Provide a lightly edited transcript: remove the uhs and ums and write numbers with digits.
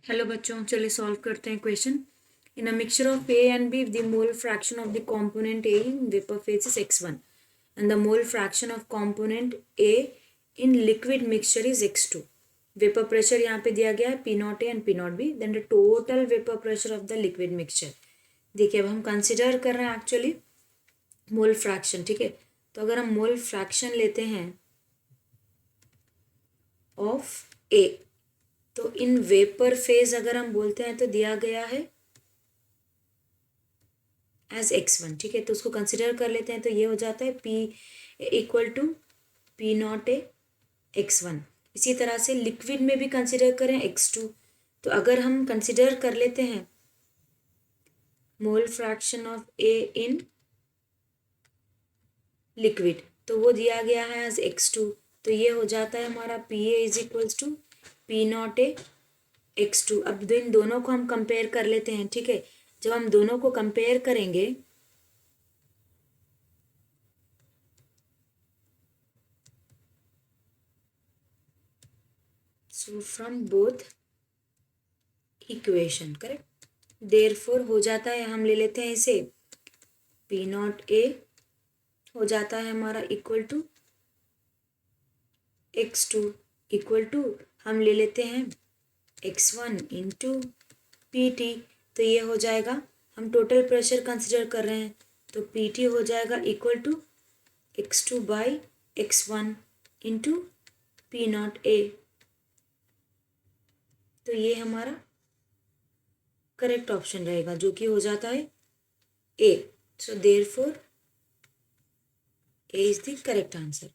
Hello बच्चों, चलिए solve करते हैं question. In a mixture of A and B, the mole fraction of the component A in vapor phase is x1 and the mole fraction of component A in liquid mixture is x2. Vapour pressure यहाँ पे दिया गया है P naught A and P naught B. Then the total vapour pressure of the liquid mixture. देखिए अब हम consider कर रहे हैं एक्चुअली मोल फ्रैक्शन. ठीक है, तो अगर हम मोल फ्रैक्शन लेते हैं ऑफ A, तो इन वेपर फेज अगर हम बोलते हैं तो दिया गया है एज x1. ठीक है, तो उसको कंसिडर कर लेते हैं तो ये हो जाता है P equal to P naught A x1. इसी तरह से लिक्विड में भी कंसिडर करें x2. तो अगर हम कंसिडर कर लेते हैं mole fraction of A in liquid, तो वो दिया गया है एज x2. तो ये हो जाता है हमारा PA is equals to P naught A x2. अब इन दोनों को हम कंपेयर कर लेते हैं. ठीक है, जब हम दोनों को कंपेयर करेंगे so from both equation, correct, therefore हो जाता है, हम ले लेते हैं इसे P नॉट ए हो जाता है हमारा equal to x2 equal to हम ले लेते हैं x1 इंटू PT. तो ये हो जाएगा, हम टोटल प्रेशर कंसिडर कर रहे हैं तो PT हो जाएगा equal to x2 by x1 into P naught A. तो ये हमारा करेक्ट ऑप्शन रहेगा जो कि हो जाता है A. So therefore A is the correct answer.